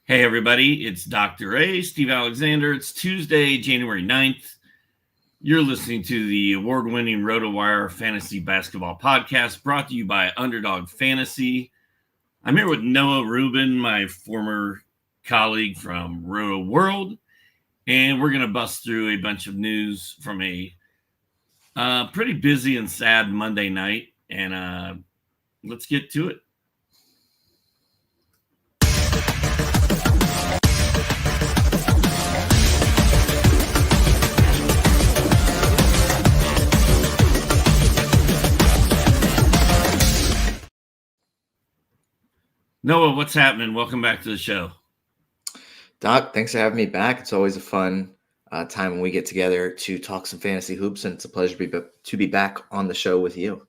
Hey, everybody, it's Dr. A, Steve Alexander. It's Tuesday, January 9th. You're listening to the award-winning RotoWire Fantasy Basketball Podcast brought to you by Underdog Fantasy. I'm here with Noah Rubin, my former colleague from Roto World, and we're going to bust through a bunch of news from a pretty busy and sad Monday night, and let's get to it. Noah, what's happening? Welcome back to the show. Doc, thanks for having me back. It's always a fun time when we get together to talk some fantasy hoops, and it's a pleasure to be back on the show with you.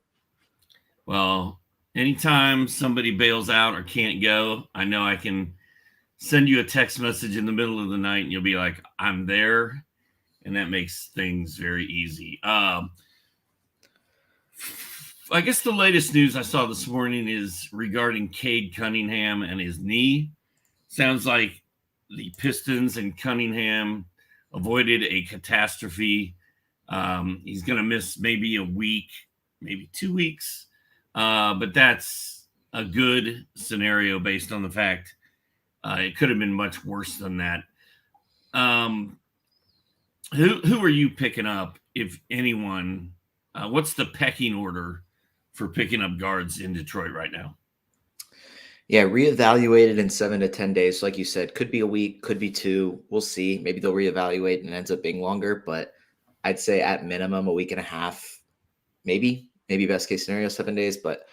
Well, anytime somebody bails out or can't go, I know I can send you a text message in the middle of the night and you'll be like, I'm there. And that makes things very easy. I guess the latest news I saw this morning is regarding Cade Cunningham and his knee. Sounds like the Pistons and Cunningham avoided a catastrophe. He's going to miss maybe a week, maybe 2 weeks. But that's a good scenario based on the fact it could have been much worse than that. Who are you picking up, if anyone? What's the pecking order for picking up guards in Detroit right now? Yeah, reevaluated in 7 to 10 days. Like you said, could be a week, could be 2. We'll see. Maybe they'll reevaluate and it ends up being longer. But I'd say at minimum a week and a half, maybe best case scenario 7 days. But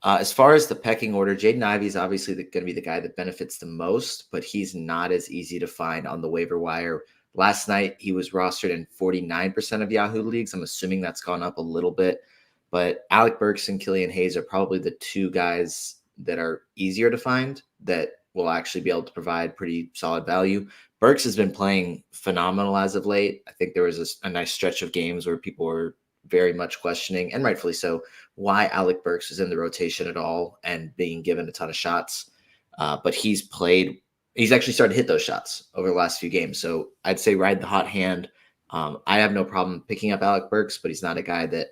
as far as the pecking order, Jaden Ivey is obviously going to be the guy that benefits the most, but he's not as easy to find on the waiver wire. Last night, he was rostered in 49% of Yahoo leagues. I'm assuming that's gone up a little bit. But Alec Burks and Killian Hayes are probably the two guys that are easier to find that will actually be able to provide pretty solid value. Burks has been playing phenomenal as of late. I think there was a nice stretch of games where people were very much questioning, and rightfully so, why Alec Burks is in the rotation at all and being given a ton of shots. But he's actually started to hit those shots over the last few games. So I'd say ride the hot hand. I have no problem picking up Alec Burks, but he's not a guy that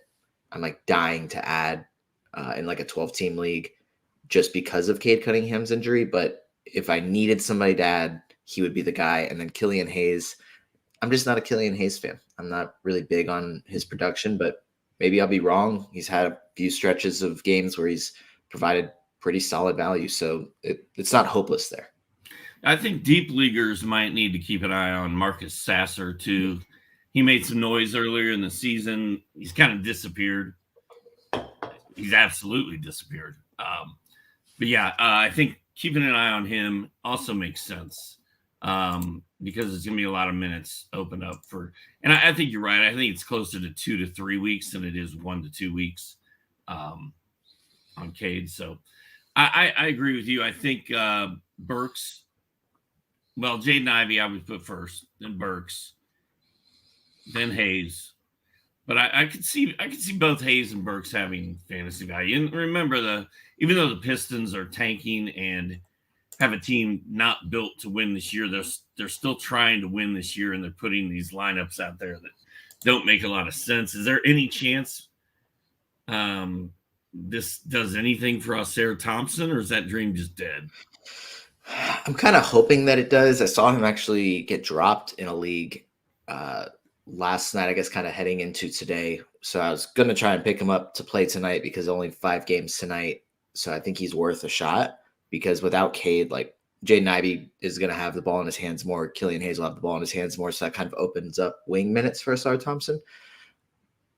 I'm like dying to add in like a 12-team league just because of Cade Cunningham's injury. But if I needed somebody to add, he would be the guy. And then Killian Hayes, I'm just not a Killian Hayes fan. I'm not really big on his production, but maybe I'll be wrong. He's had a few stretches of games where he's provided pretty solid value. So it's not hopeless there. I think deep leaguers might need to keep an eye on Marcus Sasser too. He made some noise earlier in the season. He's kind of disappeared. He's absolutely disappeared. But yeah, I think keeping an eye on him also makes sense because it's going to be a lot of minutes opened up for. And I think you're right. I think it's closer to 2 to 3 weeks than it is 1 to 2 weeks on Cade. So I agree with you. I think Burks. Well, Jaden Ivey I would put first, then Burks, then Hayes. But I could see both Hayes and Burks having fantasy value. And remember, even though the Pistons are tanking and have a team not built to win this year, they're still trying to win this year, and they're putting these lineups out there that don't make a lot of sense. Is there any chance this does anything for Ziaire Thompson, or is that dream just dead? I'm kind of hoping that it does. I saw him actually get dropped in a league last night, I guess, kind of heading into today. So I was going to try and pick him up to play tonight because only 5 games tonight. So I think he's worth a shot because without Cade, like Jaden Ivey is going to have the ball in his hands more. Killian Hayes will have the ball in his hands more. So that kind of opens up wing minutes for Ziaire Thompson.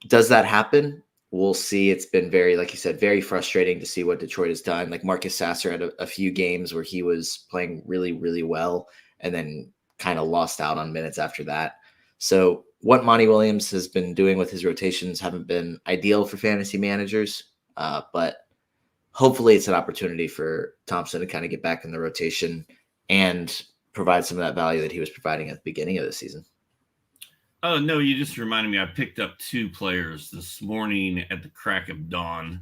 Does that happen? We'll see. It's been very, like you said, very frustrating to see what Detroit has done. Like Marcus Sasser had a few games where he was playing really, really well and then kind of lost out on minutes after that. So what Monty Williams has been doing with his rotations haven't been ideal for fantasy managers, but hopefully it's an opportunity for Thompson to kind of get back in the rotation and provide some of that value that he was providing at the beginning of the season. Oh, no, you just reminded me. I picked up 2 players this morning at the crack of dawn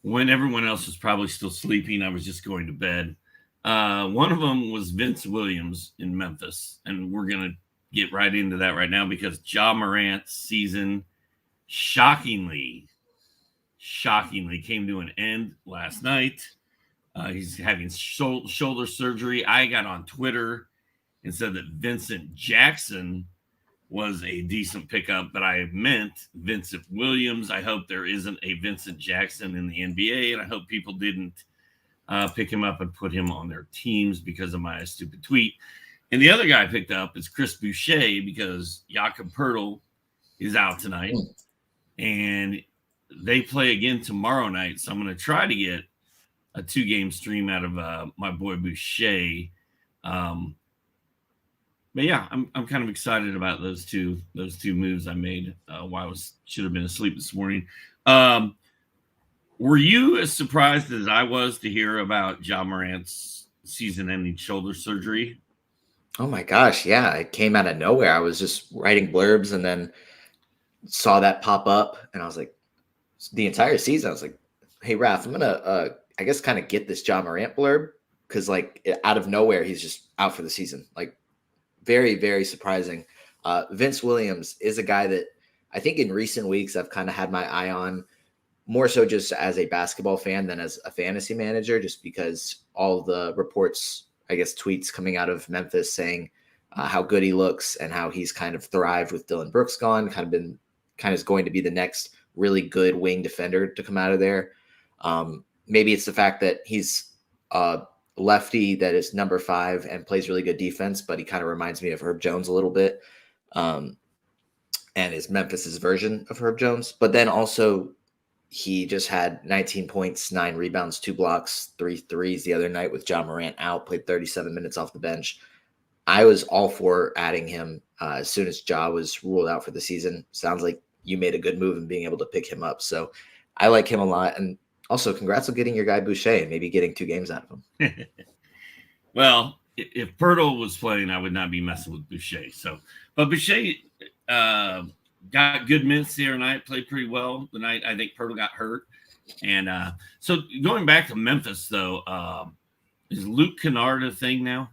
when everyone else was probably still sleeping. I was just going to bed. One of them was Vince Williams in Memphis, and we're going to get right into that right now because Ja Morant's season shockingly came to an end last night. He's having shoulder surgery. I got on Twitter and said that Vincent Jackson was a decent pickup, but I meant Vincent Williams. I hope there isn't a Vincent Jackson in the NBA, and I hope people didn't pick him up and put him on their teams because of my stupid tweet. And the other guy I picked up is Chris Boucher because Jakob Poeltl is out tonight, and they play again tomorrow night. So I'm going to try to get a 2-game stream out of my boy Boucher. But yeah, I'm kind of excited about those two moves I made while I should have been asleep this morning. Were you as surprised as I was to hear about Ja Morant's season-ending shoulder surgery? Oh my gosh, yeah, it came out of nowhere. I was just writing blurbs and then saw that pop up, and I was like, the entire season, I was like, hey, Raph, I'm gonna, I guess, kind of get this Ja Morant blurb because, like, out of nowhere, he's just out for the season. Like, very, very surprising. Vince Williams is a guy that I think in recent weeks I've kind of had my eye on, more so just as a basketball fan than as a fantasy manager, just because all the reports, I guess, tweets coming out of Memphis saying how good he looks and how he's kind of thrived with Dylan Brooks gone, kind of is going to be the next really good wing defender to come out of there. Maybe it's the fact that he's lefty that is number 5 and plays really good defense, but he kind of reminds me of Herb Jones a little bit, and is Memphis's version of Herb Jones. But then also he just had 19 points, 9 rebounds, 2 blocks, 3 threes the other night with Ja Morant out, played 37 minutes off the bench. I was all for adding him as soon as Ja was ruled out for the season. Sounds like you made a good move in being able to pick him up. So I like him a lot. And also, congrats on getting your guy Boucher and maybe getting 2 games out of him. Well, if Poeltl was playing, I would not be messing with Boucher. So, but Boucher got good minutes the other night, played pretty well the night. I think Poeltl got hurt. And so going back to Memphis, though, is Luke Kennard a thing now?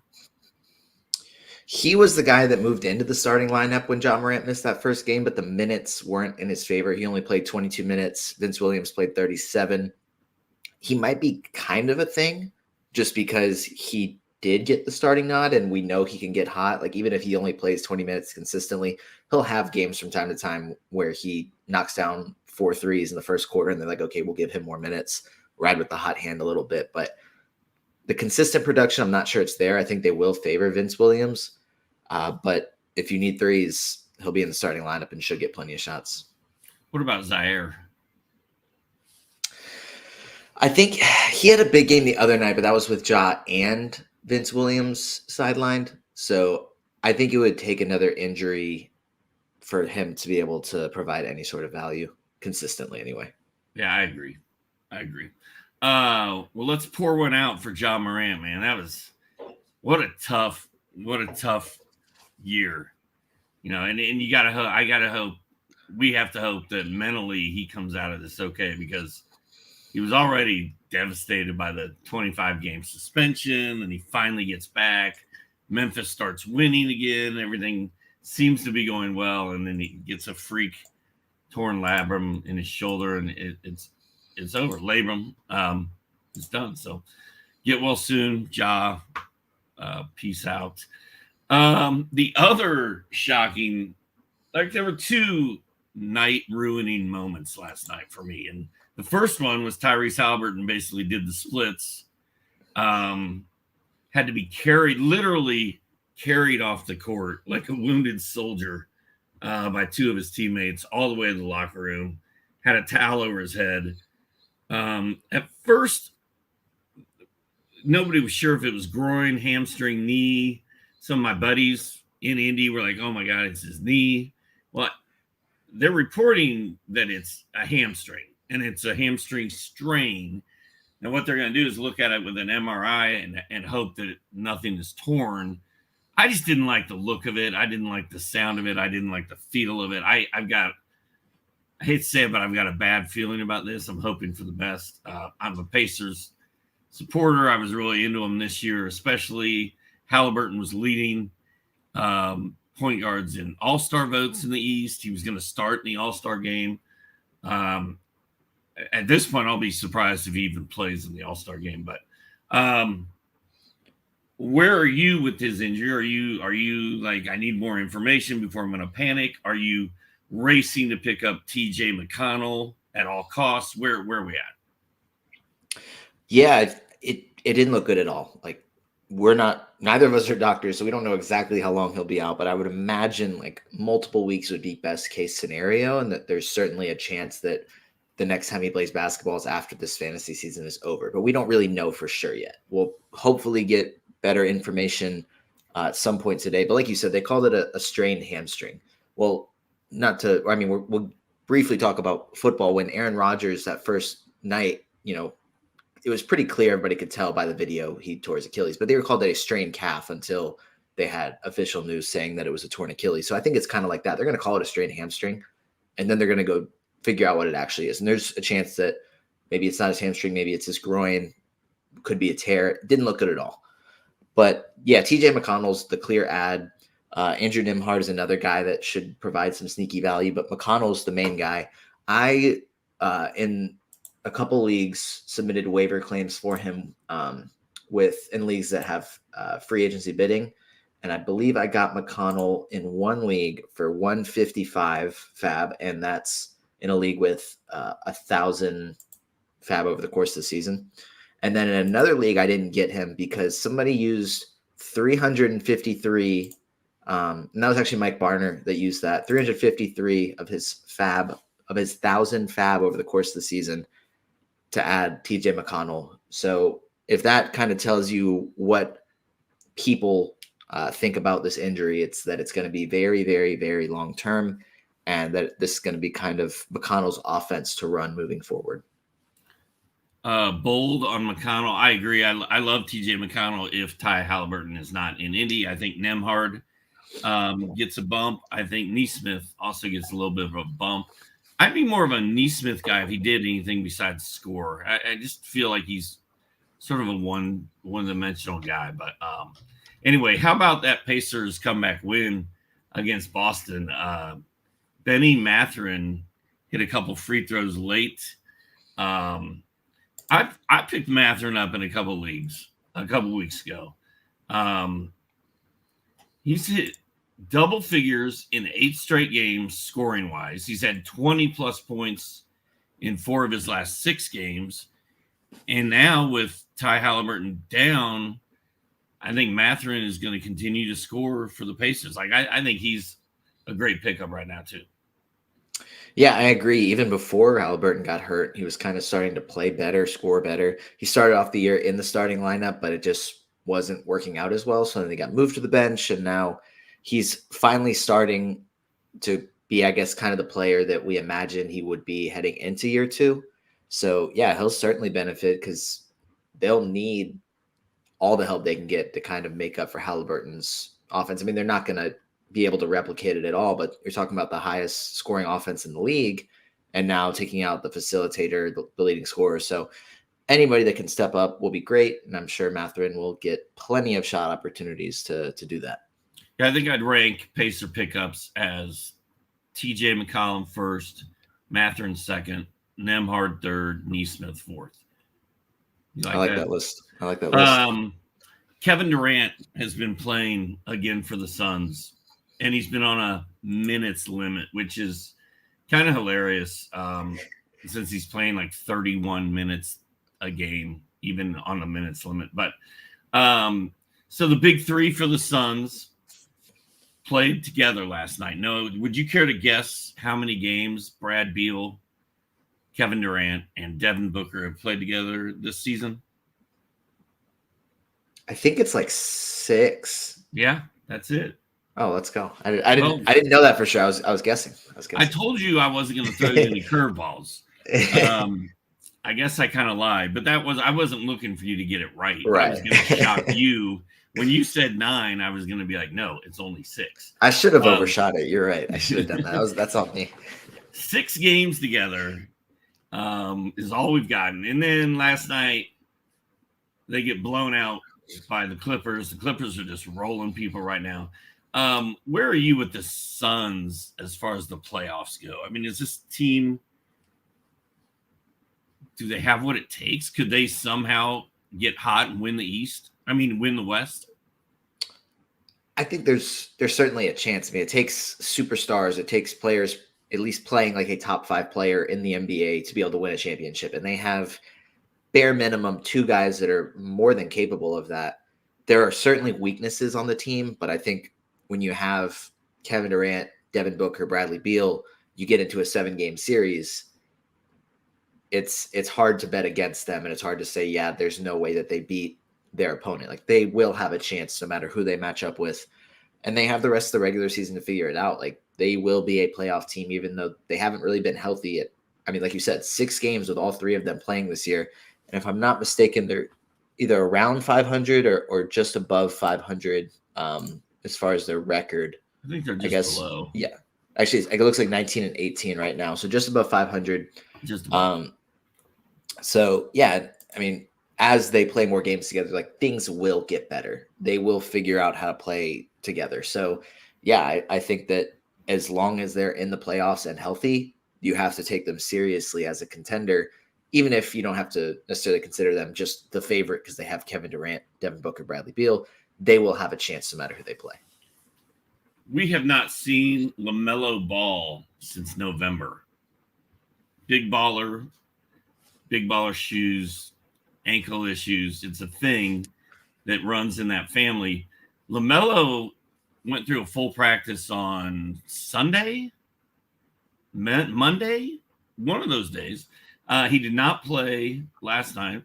He was the guy that moved into the starting lineup when Ja Morant missed that first game, but the minutes weren't in his favor. He only played 22 minutes. Vince Williams played 37. He might be kind of a thing just because he did get the starting nod, and we know he can get hot. Like, even if he only plays 20 minutes consistently, he'll have games from time to time where he knocks down 4 threes in the first quarter, and they're like, okay, we'll give him more minutes, ride with the hot hand a little bit. But the consistent production, I'm not sure it's there. I think they will favor Vince Williams. But if you need threes, he'll be in the starting lineup and should get plenty of shots. What about Ziaire? I think he had a big game the other night, but that was with Ja and Vince Williams sidelined. So I think it would take another injury for him to be able to provide any sort of value consistently anyway. Yeah, I agree. Well, let's pour one out for Ja Morant, man. That was what a tough year, and you gotta hope, we have to hope that mentally he comes out of this okay, because he was already devastated by the 25-game suspension, and he finally gets back. Memphis starts winning again. Everything seems to be going well, and then he gets a freak torn labrum in his shoulder, and it's over. Labrum, it's done. So get well soon, Ja. Peace out. The other shocking, there were 2 night-ruining moments last night for me. And the first one was Tyrese Haliburton basically did the splits. Had to be literally carried off the court like a wounded soldier by 2 of his teammates all the way to the locker room. Had a towel over his head. At first, nobody was sure if it was groin, hamstring, knee. Some of my buddies in Indy were like, oh my God, it's his knee. Well, they're reporting that it's a hamstring, and it's a hamstring strain. Now, what they're going to do is look at it with an MRI and hope that nothing is torn. I just didn't like the look of it. I didn't like the sound of it. I didn't like the feel of it. I hate to say it, but I've got a bad feeling about this. I'm hoping for the best. I'm a Pacers supporter. I was really into him this year, especially Haliburton was leading point guards in all-star votes in the East. He was going to start in the all-star game. At this point, I'll be surprised if he even plays in the all-star game. But where are you with his injury? Are you like, I need more information before I'm going to panic? Are you racing to pick up TJ McConnell at all costs? Where are we at? Yeah, it didn't look good at all. Like, neither of us are doctors, so we don't know exactly how long he'll be out, but I would imagine like multiple weeks would be best case scenario, and that there's certainly a chance that the next time he plays basketball is after this fantasy season is over, but we don't really know for sure yet. We'll hopefully get better information at some point today, but like you said, they called it a strained hamstring. Well, we'll briefly talk about football. When Aaron Rodgers, that first night, it was pretty clear, everybody could tell by the video he tore his Achilles, but they were called a strained calf until they had official news saying that it was a torn Achilles. So I think it's kind of like that. They're going to call it a strained hamstring, and then they're going to go figure out what it actually is. And there's a chance that maybe it's not his hamstring, maybe it's his groin, could be a tear. It didn't look good at all. But yeah, TJ McConnell's the clear ad. Andrew Nembhard is another guy that should provide some sneaky value, but McConnell's the main guy. I, in a couple leagues, submitted waiver claims for him in leagues that have free agency bidding. And I believe I got McConnell in one league for 155 fab, and that's in a league with 1,000 fab over the course of the season. And then in another league, I didn't get him because somebody used 353. And that was actually Mike Barner that used that 353 of his 1,000 fab over the course of the season to add TJ McConnell. So if that kind of tells you what people think about this injury, it's that it's going to be very, very, very long term, and that this is going to be kind of McConnell's offense to run moving forward. Bold on McConnell. I agree. I love TJ McConnell if Ty Haliburton is not in Indy. I think Nembhard gets a bump. I think Nesmith also gets a little bit of a bump. I'd be more of a Nesmith guy if he did anything besides score. I just feel like he's sort of a one-dimensional guy. But anyway, how about that Pacers comeback win against Boston? Deni Mathurin hit a couple free throws late. I picked Mathurin up in a couple leagues a couple weeks ago. He's hit double figures in 8 straight games scoring wise. He's had 20 plus points in 4 of his last 6 games. And now with Ty Haliburton down, I think Mathurin is going to continue to score for the Pacers. Like I think he's a great pickup right now too. Yeah, I agree. Even before Haliburton got hurt, he was kind of starting to play better, score better. He started off the year in the starting lineup, but it just wasn't working out as well. So then he got moved to the bench, and now he's finally starting to be, I guess, kind of the player that we imagine he would be heading into year 2. So yeah, he'll certainly benefit because they'll need all the help they can get to kind of make up for Haliburton's offense. I mean, they're not going to be able to replicate it at all, but you're talking about the highest scoring offense in the league, and now taking out the facilitator, the leading scorer. So anybody that can step up will be great, and I'm sure Mathurin will get plenty of shot opportunities to do that. Yeah, I think I'd rank Pacer pickups as TJ McConnell first, Mathurin second, Nembhard third, Nesmith fourth. I like that list. Kevin Durant has been playing again for the Suns, and he's been on a minutes limit, which is kind of hilarious since he's playing like 31 minutes a game, even on the minutes limit. But so the big 3 for the Suns played together last night. No, would you care to guess how many games Brad Beal, Kevin Durant, and Devin Booker have played together this season? I think it's like 6. Yeah, that's it. Oh, let's go. I didn't know that for sure. I was guessing. I told you I wasn't going to throw you any curveballs. I guess I kind of lied, but I wasn't looking for you to get it right. I was going to shock you. When you said 9, I was going to be like, no, it's only 6. I should have overshot it. You're right. I should have done that. That's on me. 6 games together is all we've gotten. And then last night, they get blown out by the Clippers. The Clippers are just rolling people right now. Where are you with the Suns as far as the playoffs go? I mean, is this team, do they have what it takes? Could they somehow get hot and win the East? I mean, win the West? I think there's certainly a chance. I mean, it takes superstars. It takes players at least playing like a top 5 player in the NBA to be able to win a championship. And they have bare minimum 2 guys that are more than capable of that. There are certainly weaknesses on the team, but I think when you have Kevin Durant, Devin Booker, Bradley Beal, you get into a 7-game series. It's hard to bet against them, and it's hard to say, yeah, there's no way that they beat their opponent. Like, they will have a chance no matter who they match up with, and they have the rest of the regular season to figure it out. Like, they will be a playoff team, even though they haven't really been healthy. I mean, like you said, 6 games with all 3 of them playing this year, and if I'm not mistaken, they're either around 500 or just above 500 as far as their record. I think they're just below. Yeah, actually, it looks like 19-18 right now, so just above 500. Just above. So yeah, I mean, as they play more games together, like, things will get better. They will figure out how to play together. So yeah, I think that as long as they're in the playoffs and healthy, you have to take them seriously as a contender, even if you don't have to necessarily consider them just the favorite because they have Kevin Durant, Devin Booker, Bradley Beal. They will have a chance no matter who they play. We have not seen LaMelo ball since November. Big baller shoes, ankle issues. It's a thing that runs in that family. LaMelo went through a full practice on Sunday, Monday, one of those days. He did not play last night,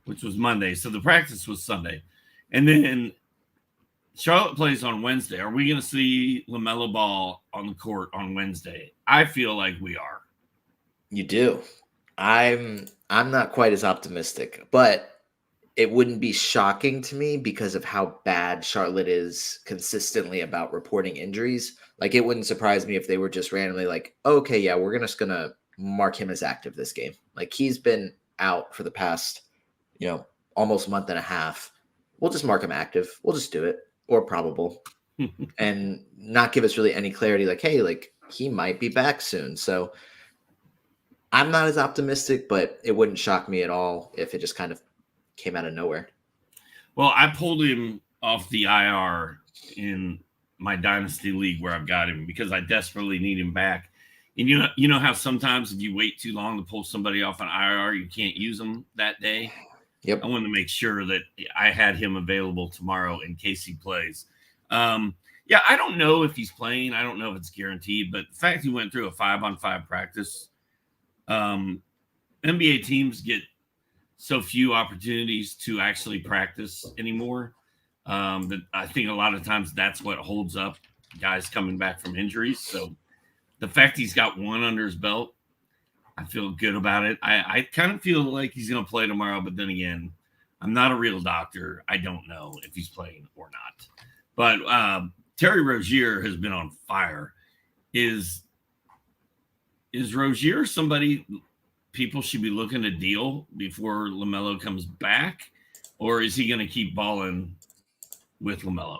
which was Monday. So the practice was Sunday. And then Charlotte plays on Wednesday. Are we going to see LaMelo ball on the court on Wednesday? I feel like we are. You do. I'm not quite as optimistic, but it wouldn't be shocking to me because of how bad Charlotte is consistently about reporting injuries. Like, it wouldn't surprise me if they were just randomly like, okay, yeah, we're just going to mark him as active this game. Like, he's been out for the past, almost month and a half. We'll just mark him active. We'll just do it, or probable, and not give us really any clarity. Like, hey, like, he might be back soon. So I'm not as optimistic, but it wouldn't shock me at all if it just kind of came out of nowhere. Well, I pulled him off the IR in my dynasty league where I've got him because I desperately need him back. And you know how sometimes if you wait too long to pull somebody off an IR, you can't use them that day. Yep. I wanted to make sure that I had him available tomorrow in case he plays. Yeah, I don't know if he's playing. I don't know if it's guaranteed, but the fact he went through a 5-on-5 practice, NBA teams get so few opportunities to actually practice anymore that I think a lot of times that's what holds up guys coming back from injuries. So the fact he's got one under his belt, I feel good about it. I kind of feel like he's going to play tomorrow, but then again, I'm not a real doctor. I don't know if he's playing or not. But Terry Rozier has been on fire. Is Rozier somebody people should be looking to deal before LaMelo comes back? Or is he going to keep balling with LaMelo?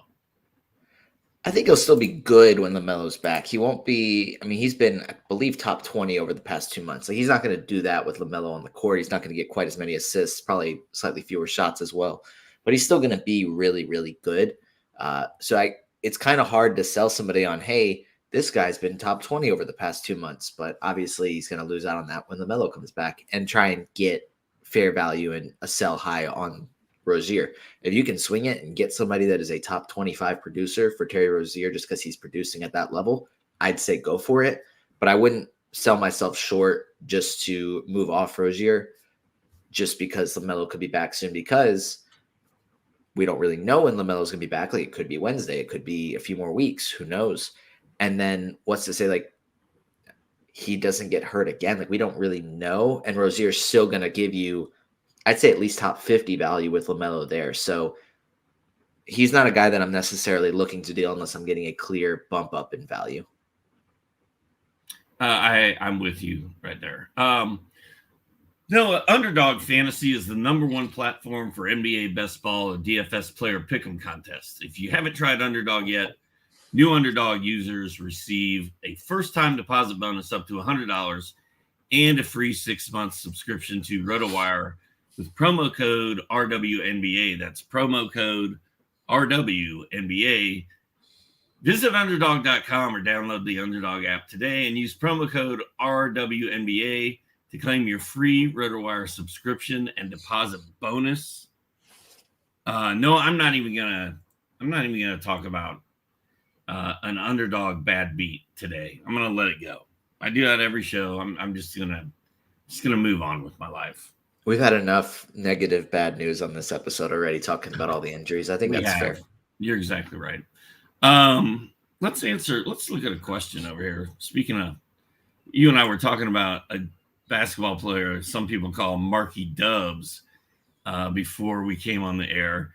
I think he'll still be good when LaMelo's back. He won't be, I mean, he's been, I believe, top 20 over the past 2 months. Like, he's not going to do that with LaMelo on the court. He's not going to get quite as many assists, probably slightly fewer shots as well. But he's still going to be really, really good. It's kind of hard to sell somebody on, hey, this guy's been top 20 over the past 2 months. But obviously he's going to lose out on that when LaMelo comes back and try and get fair value and a sell high on Rozier. If you can swing it and get somebody that is a top 25 producer for Terry Rozier just because he's producing at that level, I'd say go for it. But I wouldn't sell myself short just to move off Rozier just because LaMelo could be back soon, because we don't really know when LaMelo's going to be back. Like, it could be Wednesday. It could be a few more weeks. Who knows? And then what's to say, like, he doesn't get hurt again? Like, we don't really know. And Rozier's still going to give you, I'd say, at least top 50 value with LaMelo there. So he's not a guy that I'm necessarily looking to deal unless I'm getting a clear bump up in value. I'm with you right there. No, Underdog Fantasy is the #1 platform for NBA Best Ball and DFS player pick'em contests. If you haven't tried Underdog yet, new Underdog users receive a first-time deposit bonus up to $100 and a free 6-month subscription to RotoWire with promo code RWNBA. That's promo code RWNBA. Visit underdog.com or download the Underdog app today and use promo code RWNBA to claim your free RotoWire subscription and deposit bonus. No, I'm not even gonna talk about an Underdog bad beat today. I'm gonna let it go. I do that every show. I'm just gonna move on with my life. We've had enough negative bad news on this episode already, talking about all the injuries. I think that's fair. You're exactly right. Let's look at a question over here. Speaking of, you and I were talking about a basketball player some people call Marky Dubs before we came on the air.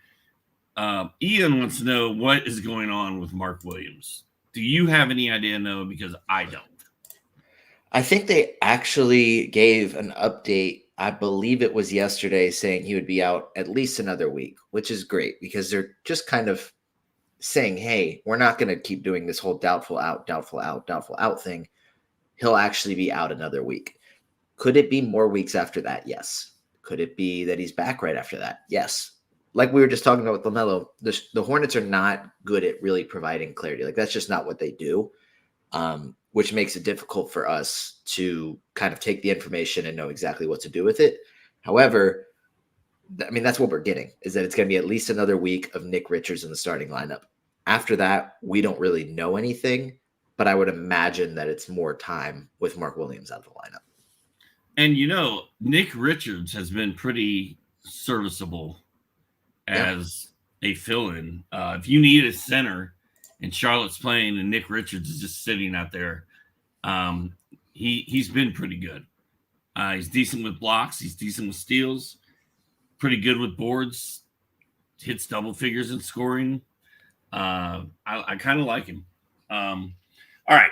Ian wants to know what is going on with Mark Williams. Do you have any idea, Noah? Because I don't. I think they actually gave an update. I believe it was yesterday, saying he would be out at least another week, which is great because they're just kind of saying, hey, we're not going to keep doing this whole doubtful out thing. He'll actually be out another week. Could it be more weeks after that? Yes. Could it be that he's back right after that? Yes. Like we were just talking about with LaMelo, the Hornets are not good at really providing clarity. Like that's just not what they do, which makes it difficult for us to kind of take the information and know exactly what to do with it. However, I mean, that's what we're getting, is that it's going to be at least another week of Nick Richards in the starting lineup. After that, we don't really know anything, but I would imagine that it's more time with Mark Williams out of the lineup. And, Nick Richards has been pretty serviceable as a fill-in. If you need a center and Charlotte's playing and Nick Richards is just sitting out there, he's been pretty good. He's decent with blocks. He's decent with steals. Pretty good with boards. Hits double figures in scoring. I kind of like him. All right.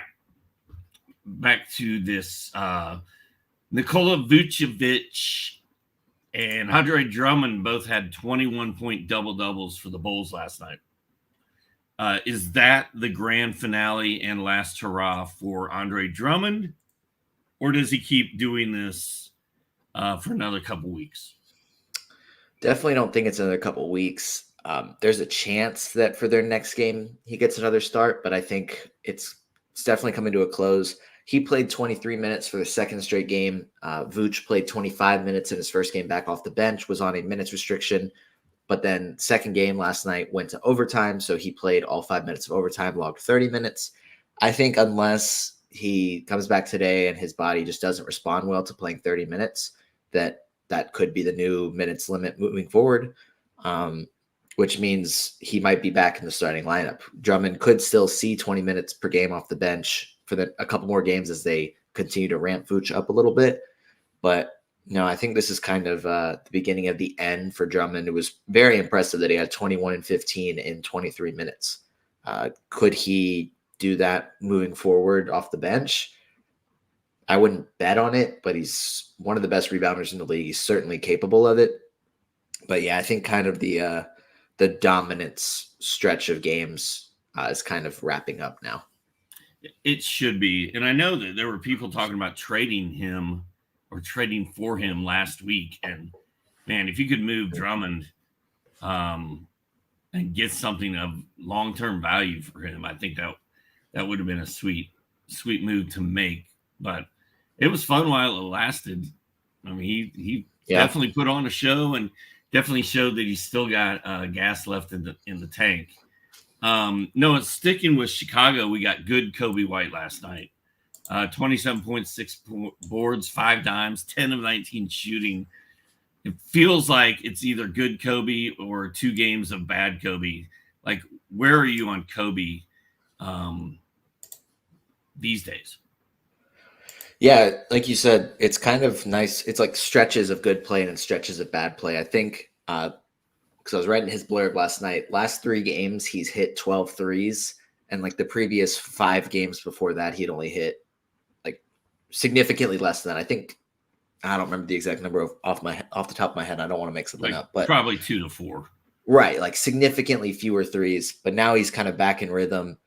Back to this. Nikola Vucevic and Andre Drummond both had 21-point double-doubles for the Bulls last night. Is that the grand finale and last hurrah for Andre Drummond? Or does he keep doing this for another couple weeks? Definitely don't think it's another couple weeks. There's a chance that for their next game he gets another start, but I think it's definitely coming to a close. He played 23 minutes for the second straight game. Vooch played 25 minutes in his first game back off the bench, was on a minutes restriction, but then second game last night went to overtime, so he played all 5 minutes of overtime, logged 30 minutes. I think unless he comes back today and his body just doesn't respond well to playing 30 minutes, that could be the new minutes limit moving forward, which means he might be back in the starting lineup. Drummond could still see 20 minutes per game off the bench for a couple more games as they continue to ramp Vooch up a little bit. But no, I think this is kind of the beginning of the end for Drummond. It was very impressive that he had 21 and 15 in 23 minutes. Could he do that moving forward off the bench? I wouldn't bet on it, but he's one of the best rebounders in the league. He's certainly capable of it. But yeah, I think kind of the dominance stretch of games is kind of wrapping up now. It should be. And I know that there were people talking about trading him or trading for him last week. And man, if you could move Drummond and get something of long-term value for him, I think that would have been a sweet move to make. But it was fun while it lasted. I mean, he definitely put on a show and definitely showed that he's still got gas left in the tank. No, it's sticking with Chicago. We got good Coby White last night. 27.6 boards, 5 dimes, 10 of 19 shooting. It feels like it's either good Coby or 2 games of bad Coby. Like, where are you on Coby these days? Yeah, like you said, it's kind of nice. It's like stretches of good play and stretches of bad play. I think because I was writing his blurb last night, last 3 games, he's hit 12 threes. And like the previous 5 games before that, he'd only hit like significantly less than that. I think I don't remember the exact number off the top of my head. I don't want to make something up, but probably 2 to 4. Right, like significantly fewer threes, but now he's kind of back in rhythm.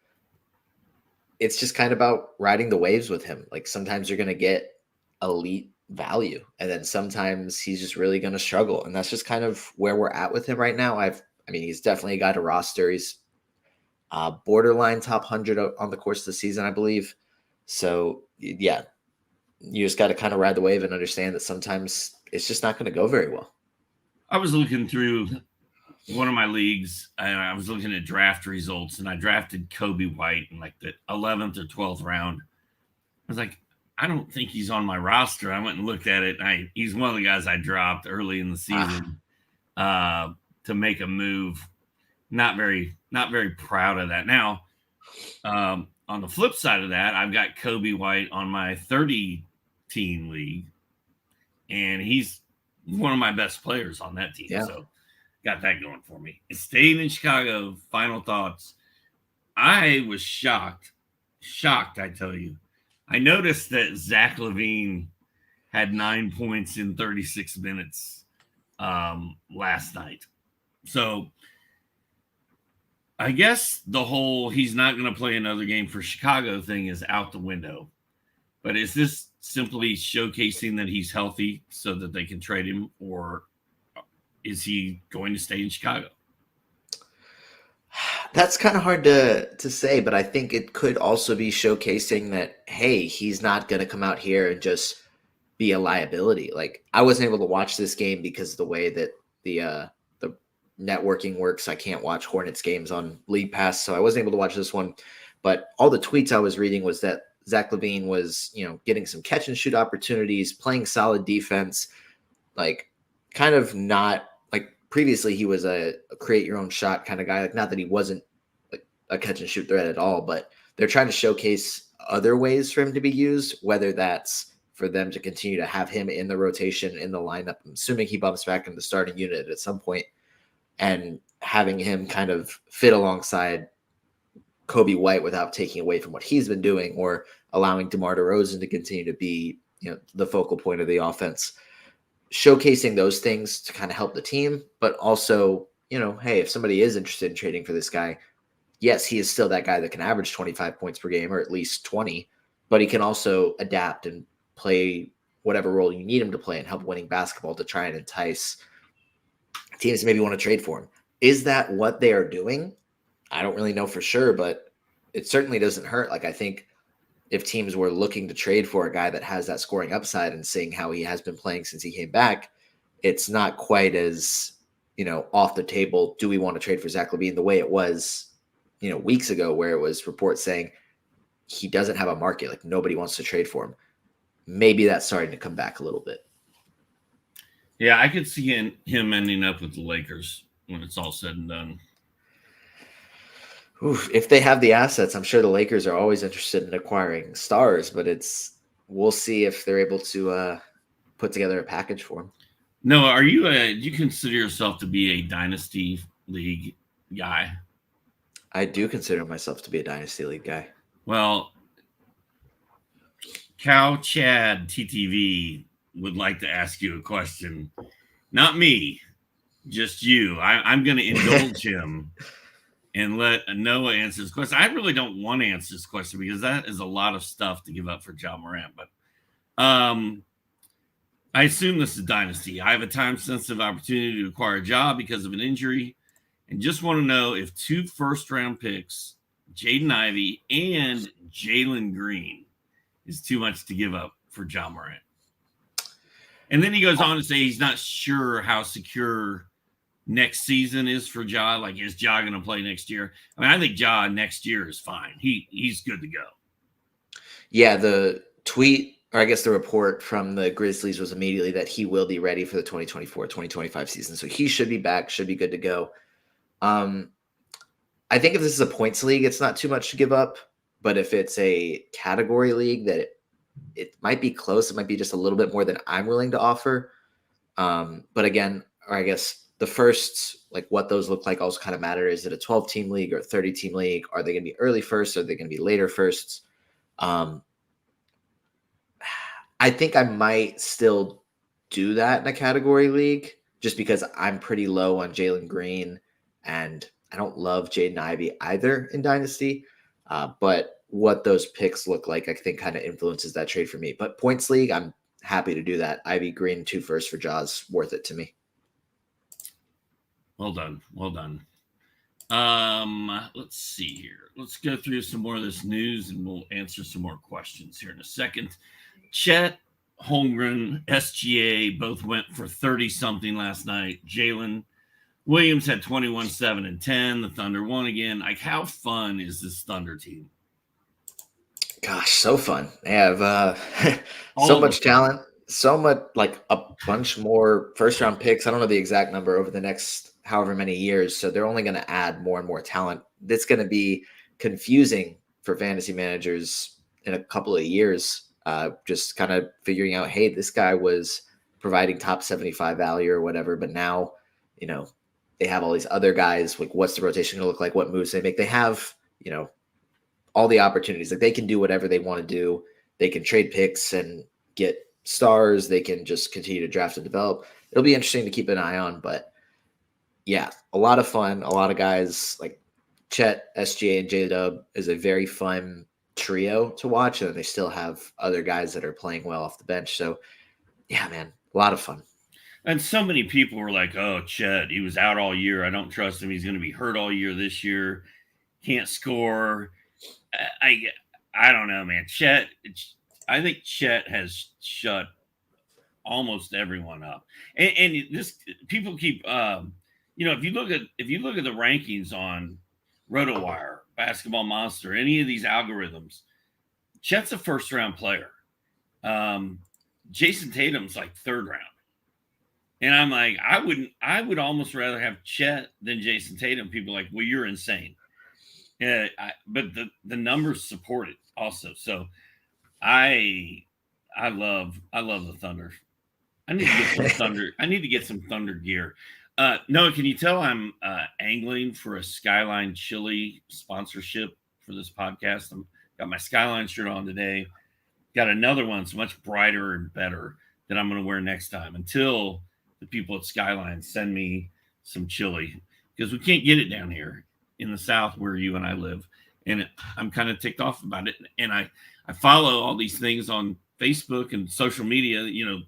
It's just kind of about riding the waves with him. Like sometimes you're going to get elite value, and then sometimes he's just really going to struggle, and that's just kind of where we're at with him right now. I mean, he's definitely a guy to roster. He's borderline top 100 on the course of the season, I believe. So yeah, you just got to kind of ride the wave and understand that sometimes it's just not going to go very well. I was looking through one of my leagues, and I was looking at draft results, and I drafted Coby White in like the 11th or 12th round. I was like, I don't think he's on my roster. I went and looked at it. And he's one of the guys I dropped early in the season to make a move. Not very proud of that. Now, on the flip side of that, I've got Coby White on my 30-team league, and he's one of my best players on that team. Yeah. So got that going for me. Staying in Chicago, final thoughts. I was shocked, I tell you. I noticed that Zach LaVine had 9 points in 36 minutes last night. So I guess the whole he's not going to play another game for Chicago thing is out the window. But is this simply showcasing that he's healthy so that they can trade him, or is he going to stay in Chicago? That's kind of hard to say, but I think it could also be showcasing that, hey, he's not going to come out here and just be a liability. Like, I wasn't able to watch this game because of the way that the networking works. I can't watch Hornets games on League Pass, so I wasn't able to watch this one. But all the tweets I was reading was that Zach LaVine was, getting some catch and shoot opportunities, playing solid defense, like kind of not like previously he was a create your own shot kind of guy. Like, not that he wasn't like a catch and shoot threat at all, but they're trying to showcase other ways for him to be used, whether that's for them to continue to have him in the rotation in the lineup. I'm assuming he bumps back in the starting unit at some point, and having him kind of fit alongside Coby White without taking away from what he's been doing, or allowing DeMar DeRozan to continue to be, the focal point of the offense. Showcasing those things to kind of help the team, but also, hey, if somebody is interested in trading for this guy, yes, he is still that guy that can average 25 points per game, or at least 20, but he can also adapt and play whatever role you need him to play and help winning basketball to try and entice teams to maybe want to trade for him. Is that what they are doing? I don't really know for sure, but it certainly doesn't hurt. Like, I think if teams were looking to trade for a guy that has that scoring upside and seeing how he has been playing since he came back, it's not quite as, off the table. Do we want to trade for Zach LaVine the way it was, weeks ago, where it was reports saying he doesn't have a market, like nobody wants to trade for him. Maybe that's starting to come back a little bit. Yeah, I could see him ending up with the Lakers when it's all said and done. Oof, if they have the assets, I'm sure the Lakers are always interested in acquiring stars, but we'll see if they're able to put together a package for him. No, do you consider yourself to be a dynasty league guy? I do consider myself to be a dynasty league guy. Well, Cow Chad TTV would like to ask you a question. Not me, just you. I'm going to indulge him and let Noah answer this question. I really don't want to answer this question because that is a lot of stuff to give up for Ja Morant. But I assume this is dynasty. I have a time-sensitive opportunity to acquire a job because of an injury, and just want to know if 2 first-round picks, Jaden Ivey and Jalen Green, is too much to give up for Ja Morant. And then he goes on to say he's not sure how secure next season is for Ja. Like, is Ja going to play next year? I mean, I think Ja next year is fine. He's good to go. Yeah, the tweet, or I guess the report from the Grizzlies was immediately that he will be ready for the 2024-2025 season. So he should be back, should be good to go. I think if this is a points league, it's not too much to give up. But if it's a category league, that it might be close. It might be just a little bit more than I'm willing to offer. But again, or I guess the firsts, like what those look like also kind of matter. Is it a 12-team league or a 30-team league? Are they going to be early firsts? Are they going to be later firsts? I think I might still do that in a category league just because I'm pretty low on Jalen Green and I don't love Jaden Ivey either in Dynasty. But what those picks look like, I think kind of influences that trade for me. But points league, I'm happy to do that. Ivy Green 2 first for Jaws, worth it to me. Well done. Well done. Let's see here. Let's go through some more of this news and we'll answer some more questions here in a second. Chet, Holmgren, SGA both went for 30-something last night. Jalen Williams had 21, 7, and 10. The Thunder won again. Like, how fun is this Thunder team? Gosh, so fun. They have so much talent, so much, like a bunch more first-round picks. I don't know the exact number over the next however many years. So they're only going to add more and more talent. That's going to be confusing for fantasy managers in a couple of years. Just kind of figuring out, hey, this guy was providing top 75 value or whatever, but now, you know, they have all these other guys. Like, what's the rotation going to look like? What moves they make? They have, you know, all the opportunities. Like, they can do whatever they want to do. They can trade picks and get stars. They can just continue to draft and develop. It'll be interesting to keep an eye on, but yeah, a lot of fun. A lot of guys like Chet, SGA, and J-Dub is a very fun trio to watch. And they still have other guys that are playing well off the bench. So yeah, man, a lot of fun. And so many people were like, oh, Chet, he was out all year. I don't trust him. He's going to be hurt all year this year. Can't score. I don't know, man. Chet, I think Chet has shut almost everyone up. And this people keep you know, if you look at the rankings on RotoWire, Basketball Monster, any of these algorithms, Chet's a first-round player. Jason Tatum's like third round. And I'm like, I would almost rather have Chet than Jason Tatum. People are like, well, you're insane. But the numbers support it also. So I love the Thunder. I need to get some Thunder. I need to get some Thunder gear. Noah, can you tell I'm angling for a Skyline Chili sponsorship for this podcast? I've got my Skyline shirt on today. Got another one, it's much brighter and better that I'm going to wear next time until the people at Skyline send me some chili because we can't get it down here in the South where you and I live. And I'm kind of ticked off about it. And I follow all these things on Facebook and social media. You know,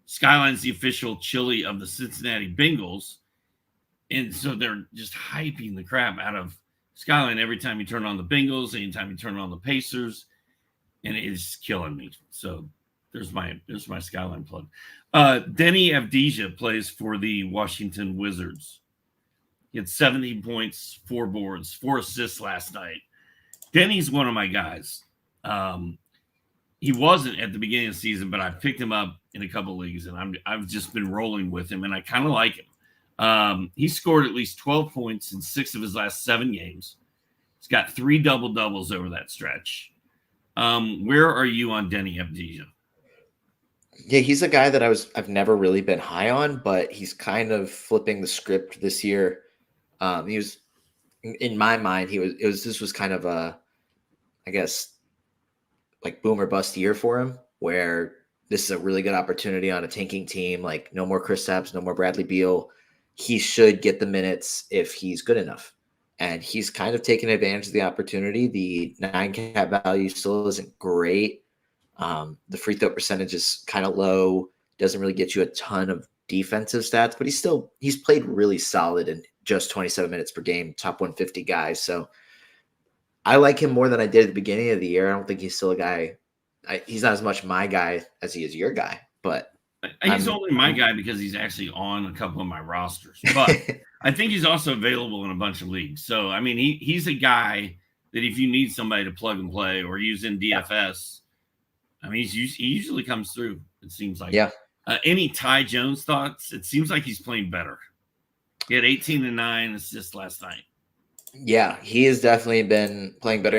Skyline's the official chili of the Cincinnati Bengals. And so they're just hyping the crap out of Skyline every time you turn on the Bengals, anytime you turn on the Pacers. And it is killing me. So there's my Skyline plug. Deni Avdija plays for the Washington Wizards. He had 17 points, 4 boards, 4 assists last night. Deni's one of my guys. He wasn't at the beginning of the season, but I picked him up in a couple leagues, and I've just been rolling with him, and I kind of like him. He scored at least 12 points in 6 of his last 7 games. He's got 3 double-doubles over that stretch. Where are you on Deni Avdija? Yeah, he's a guy that I've never really been high on, but he's kind of flipping the script this year. He was, in my mind, this was kind of a, I guess, like boom or bust year for him, where this is a really good opportunity on a tanking team. Like, no more Kristaps, no more Bradley Beal. He should get the minutes if he's good enough. And he's kind of taken advantage of the opportunity. The 9 cap value still isn't great. The free throw percentage is kind of low. Doesn't really get you a ton of defensive stats, but he's played really solid in just 27 minutes per game, top 150 guy. So I like him more than I did at the beginning of the year. I don't think he's still a guy. He's not as much my guy as he is your guy, but he's only my guy because he's actually on a couple of my rosters. But I think he's also available in a bunch of leagues. So, I mean, he's a guy that if you need somebody to plug and play or use in DFS, I mean, he usually comes through, it seems like. Yeah. Any Ty Jones thoughts? It seems like he's playing better. He had 18 and 9 assists last night. Yeah, he has definitely been playing better.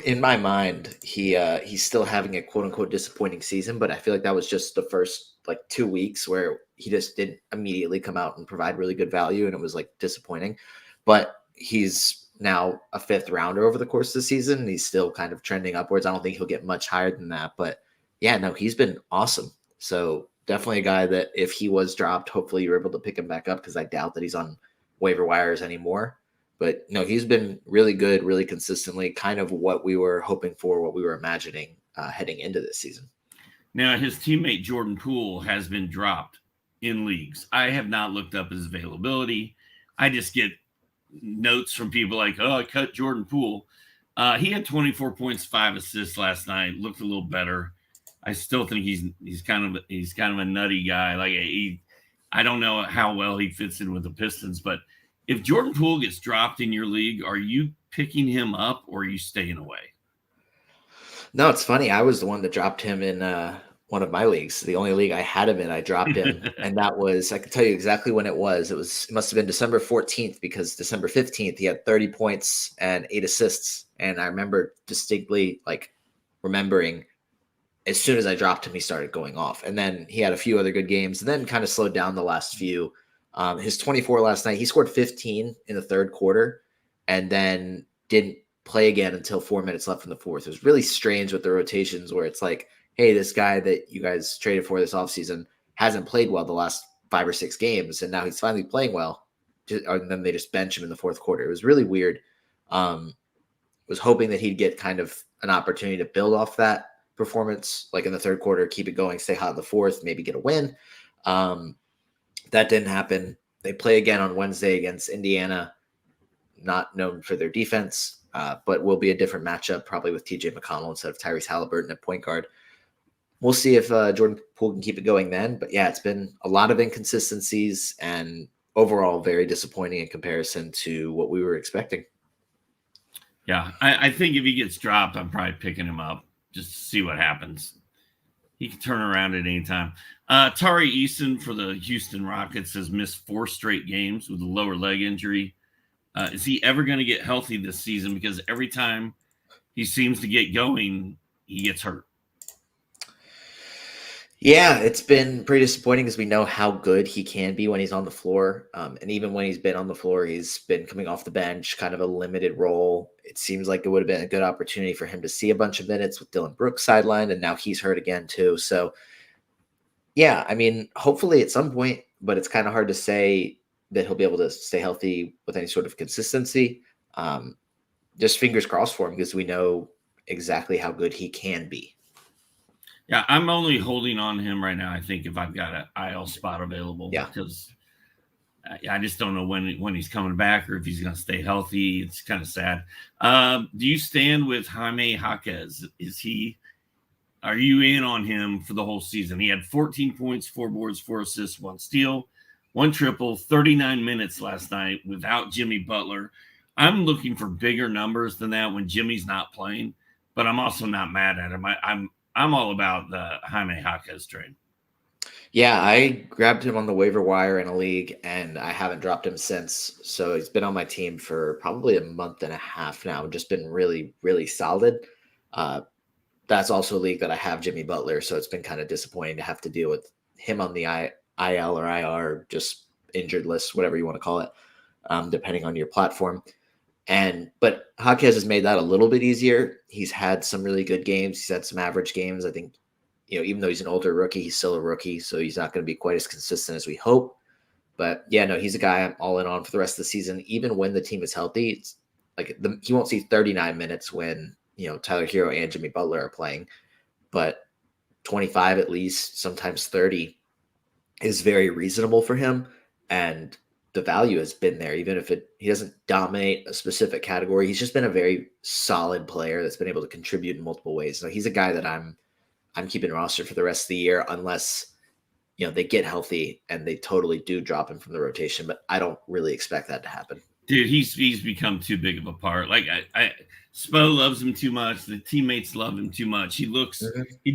In my mind, he's still having a quote unquote disappointing season, but I feel like that was just the first 2 weeks where he just didn't immediately come out and provide really good value, and it was disappointing. But he's now a 5th rounder over the course of the season, and he's still kind of trending upwards. I don't think he'll get much higher than that, but yeah, no, he's been awesome. So definitely a guy that if he was dropped, hopefully you're able to pick him back up because I doubt that he's on waiver wires anymore. But no, he's been really good, really consistently, kind of what we were hoping for, what we were imagining heading into this season. Now, his teammate Jordan Poole has been dropped in leagues. I have not looked up his availability. I just get notes from people like, oh, I cut Jordan Poole. He had 24 points, 5 assists last night. Looked a little better. I still think he's kind of a nutty guy. Like I don't know how well he fits in with the Pistons, but if Jordan Poole gets dropped in your league, are you picking him up or are you staying away? No, it's funny. I was the one that dropped him in one of my leagues. The only league I had him in, I dropped him. And that was, I can tell you exactly when it was. It must have been December 14th because December 15th, he had 30 points and 8 assists. And I remember distinctly remembering as soon as I dropped him, he started going off. And then he had a few other good games and then kind of slowed down the last few. His 24 last night, he scored 15 in the third quarter and then didn't play again until 4 minutes left in the fourth. It was really strange with the rotations where it's like, hey, this guy that you guys traded for this offseason hasn't played well the last 5 or 6 games, and now he's finally playing well. And then they just bench him in the fourth quarter. It was really weird. Was hoping that he'd get kind of an opportunity to build off that performance, like in the third quarter, keep it going, stay hot in the fourth, maybe get a win. That didn't happen. They play again on Wednesday against Indiana, not known for their defense, but will be a different matchup, probably with TJ McConnell instead of Tyrese Haliburton at point guard. We'll see if Jordan Poole can keep it going then. But yeah, it's been a lot of inconsistencies and overall very disappointing in comparison to what we were expecting. Yeah, I think if he gets dropped, I'm probably picking him up just to see what happens. He can turn around at any time. Tari Eason for the Houston Rockets has missed 4 straight games with a lower leg injury. Is he ever going to get healthy this season? Because every time he seems to get going, he gets hurt. Yeah, it's been pretty disappointing because we know how good he can be when he's on the floor. And even when he's been on the floor, he's been coming off the bench, kind of a limited role. It seems like it would have been a good opportunity for him to see a bunch of minutes with Dylan Brooks sidelined, and now he's hurt again too. So, yeah, I mean, hopefully at some point, but it's kind of hard to say that he'll be able to stay healthy with any sort of consistency. Just fingers crossed for him because we know exactly how good he can be. Yeah, I'm only holding on to him right now. I think if I've got an IL spot available, because I just don't know when he's coming back or if he's going to stay healthy. It's kind of sad. Do you stand with Jaime Jaquez? Are you in on him for the whole season? He had 14 points, 4 boards, 4 assists, 1 steal, 1 triple, 39 minutes last night without Jimmy Butler. I'm looking for bigger numbers than that when Jimmy's not playing, but I'm also not mad at him. I'm all about the Jaime Jaquez trade. Yeah, I grabbed him on the waiver wire in a league, and I haven't dropped him since. So he's been on my team for probably a month and a half now. Just been really, really solid. That's also a league that I have Jimmy Butler, so it's been kind of disappointing to have to deal with him on the IL or IR, just injured list, whatever you want to call it, depending on your platform. But Jaquez has made that a little bit easier. He's had some really good games. He's had some average games. I think, even though he's an older rookie, he's still a rookie, so he's not going to be quite as consistent as we hope. But yeah, no, he's a guy I'm all in on for the rest of the season. Even when the team is healthy, it's like he won't see 39 minutes when Tyler Hero and Jimmy Butler are playing, but 25 at least, sometimes 30 is very reasonable for him. And the value has been there, even if he doesn't dominate a specific category. He's just been a very solid player that's been able to contribute in multiple ways. So he's a guy that I'm keeping roster for the rest of the year, unless they get healthy and they totally do drop him from the rotation. But I don't really expect that to happen. Dude, he's become too big of a part. Like Spo loves him too much. The teammates love him too much. He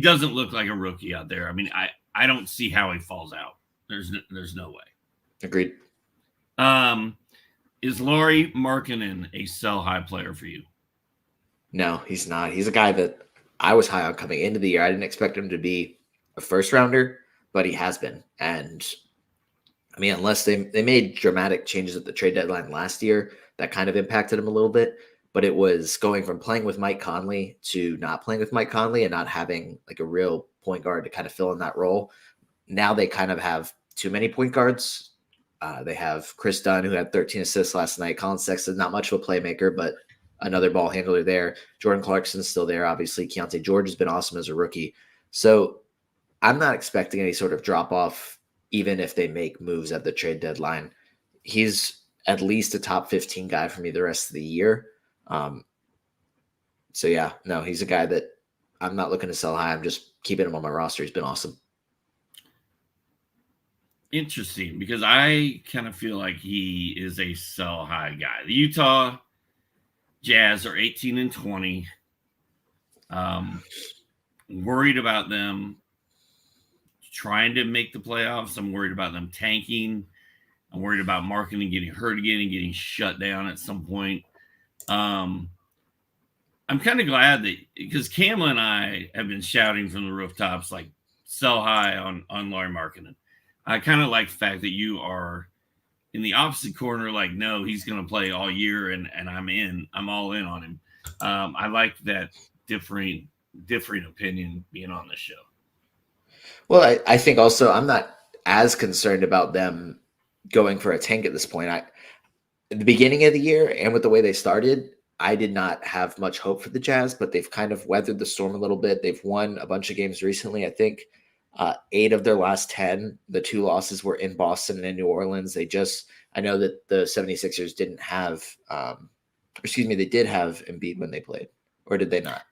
doesn't look like a rookie out there. I mean, I don't see how he falls out. There's no way. Agreed. Is Lauri Markkanen a sell high player for you? No, he's not. He's a guy that I was high on coming into the year. I didn't expect him to be a first rounder, but he has been. And I mean, unless they made dramatic changes at the trade deadline last year, that kind of impacted him a little bit. But it was going from playing with Mike Conley to not playing with Mike Conley and not having like a real point guard to kind of fill in that role. now they kind of have too many point guards. They have Chris Dunn, who had 13 assists last night. Colin Sexton, not much of a playmaker, but another ball handler there. Jordan Clarkson's still there, obviously. Keontae George has been awesome as a rookie. So I'm not expecting any sort of drop-off, even if they make moves at the trade deadline. He's at least a top 15 guy for me the rest of the year. So, yeah, no, he's a guy that I'm not looking to sell high. I'm just keeping him on my roster. He's been awesome. Interesting, because I kind of feel like he is a sell high guy. The Utah Jazz are 18 and 20. Worried about them trying to make the playoffs. I'm worried about them tanking. I'm worried about Markkanen getting hurt again and getting shut down at some point. I'm kind of glad that, because Kamla and I have been shouting from the rooftops, like, sell high on Lauri Markkanen. I kind of like the fact that you are in the opposite corner, like, no, he's going to play all year, and I'm all in on him. I like that differing opinion being on the show. Well, I think also I'm not as concerned about them going for a tank at this point. At the beginning of the year and with the way they started, I did not have much hope for the Jazz, but they've kind of weathered the storm a little bit. They've won a bunch of games recently. I think 8 of their last 10, the 2 losses were in Boston and in New Orleans. I know that the 76ers didn't have, they did have Embiid when they played, or did they not?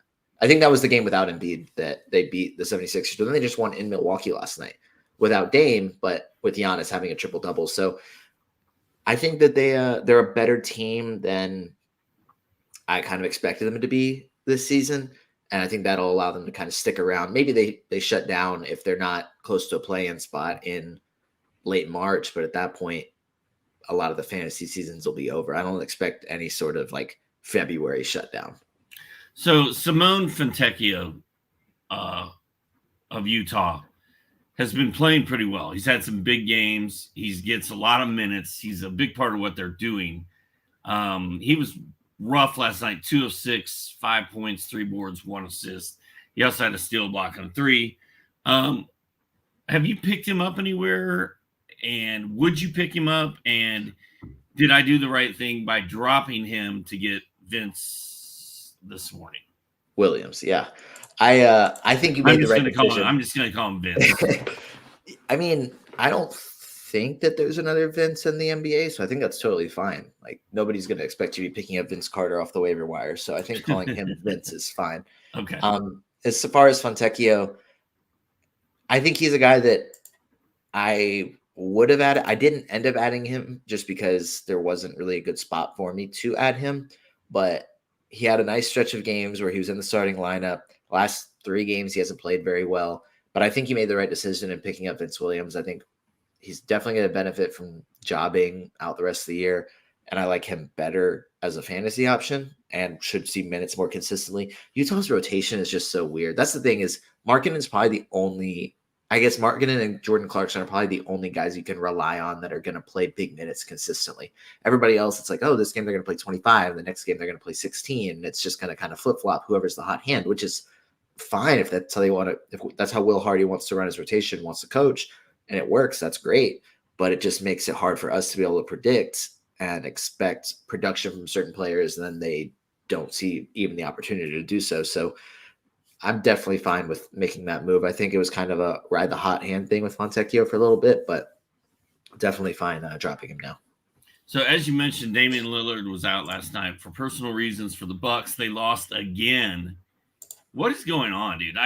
I think that was the game without Embiid that they beat the 76ers, but then they just won in Milwaukee last night without Dame, but with Giannis having a triple-double. So I think that they're a better team than I kind of expected them to be this season. And I think that'll allow them to kind of stick around. Maybe they shut down if they're not close to a play-in spot in late March. But at that point, a lot of the fantasy seasons will be over. I don't expect any sort of like February shutdown. So Simone Fontechhio of Utah has been playing pretty well. He's had some big games. He gets a lot of minutes. He's a big part of what they're doing. He was rough last night, 2 of 6, 5 points, 3 boards, 1 assist. He also had a steal, block, and a 3. Have you picked him up anywhere? And would you pick him up? And did I do the right thing by dropping him to get Vince this morning? Williams, yeah. I think you made the right decision. I'm just going to call him Vince. I mean, I don't think that there's another Vince in the NBA, so I think that's totally fine. Like, nobody's going to expect you to be picking up Vince Carter off the waiver wire, so I think calling him Vince is fine. Okay. As far as Fontechhio, I think he's a guy that I would have added. I didn't end up adding him just because there wasn't really a good spot for me to add him, but he had a nice stretch of games where he was in the starting lineup. Last 3 games, he hasn't played very well, but I think he made the right decision in picking up Vince Williams. I think he's definitely going to benefit from jobbing out the rest of the year, and I like him better as a fantasy option and should see minutes more consistently. Utah's rotation is just so weird. That's the thing, is Markkanen is probably the only – I guess Markkanen and Jordan Clarkson are probably the only guys you can rely on that are going to play big minutes consistently. Everybody else, it's like, oh, this game they're going to play 25, the next game they're going to play 16, and it's just going to kind of flip-flop whoever's the hot hand, which is fine if that's how they want to – if that's how Will Hardy wants to run his rotation, wants to coach, and it works, that's great. But it just makes it hard for us to be able to predict and expect production from certain players, and then they don't see even the opportunity to do so. So I'm definitely fine with making that move. I think it was kind of a ride the hot hand thing with Fontechhio for a little bit, but definitely fine dropping him now. So as you mentioned, Damian Lillard was out last night for personal reasons for the Bucks. They lost again. What is going on, dude?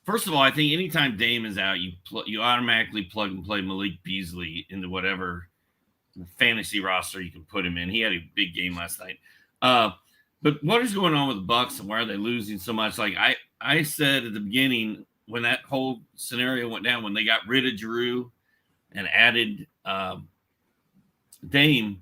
First of all, I think anytime Dame is out, you automatically plug and play Malik Beasley into whatever fantasy roster you can put him in. He had a big game last night. But what is going on with the Bucks, and why are they losing so much? Like I said at the beginning, when that whole scenario went down, when they got rid of Jrue and added Dame,